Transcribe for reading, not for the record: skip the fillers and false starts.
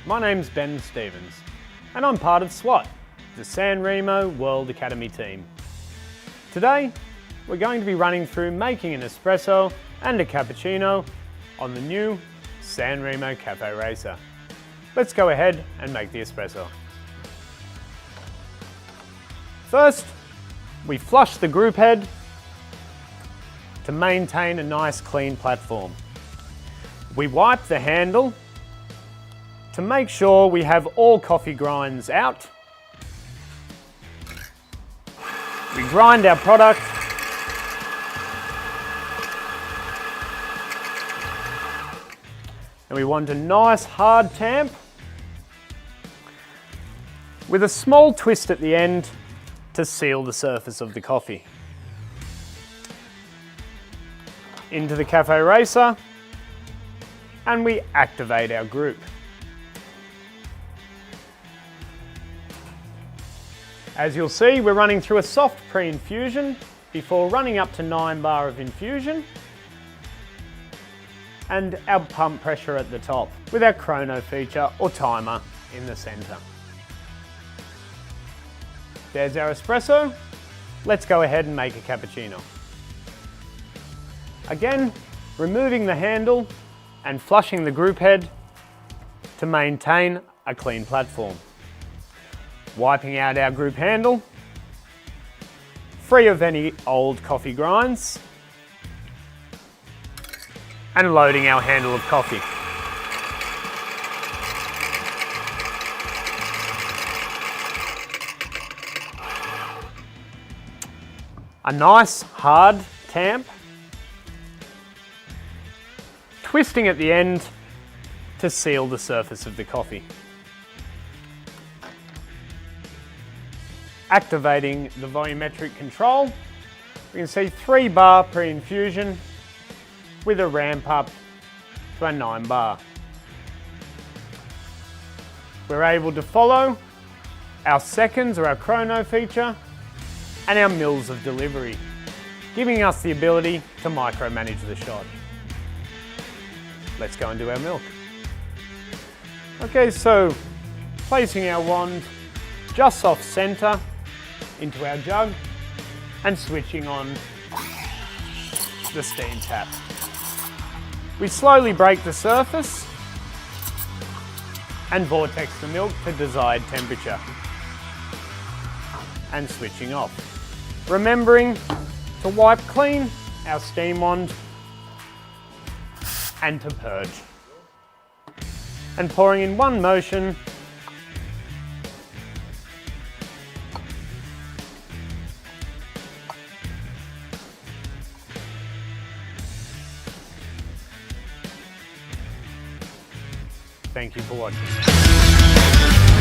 my name's Ben Stevens, and I'm part of SWAT, the Sanremo World Academy Team. Today, we're going to be running through making an espresso and a cappuccino on the new Sanremo Cafe Racer. Let's go ahead and make the espresso. First, we flush the group head to maintain a nice clean platform. We wipe the handle to make sure we have all coffee grinds out. We grind our product and we want a nice hard tamp with a small twist at the end to seal the surface of the coffee. Into the Cafe Racer, and we activate our group. As you'll see, we're running through a soft pre-infusion before running up to 9 bar of infusion and our pump pressure at the top with our chrono feature or timer in the center. There's our espresso. Let's go ahead and make a cappuccino. Again, removing the handle and flushing the group head to maintain a clean platform. Wiping out our group handle, free of any old coffee grinds, and loading our handle of coffee. A nice hard tamp, twisting at the end to seal the surface of the coffee. Activating the volumetric control, we can see 3 bar pre-infusion with a ramp up to a 9 bar. We're able to follow our seconds or our chrono feature and our mils of delivery, giving us the ability to micromanage the shot. Let's go and do our milk. Okay, so placing our wand just off center into our jug and switching on the steam tap. We slowly break the surface and vortex the milk to desired temperature and switching off. Remembering to wipe clean our steam wand and to purge. And pouring in one motion Thank you for watching.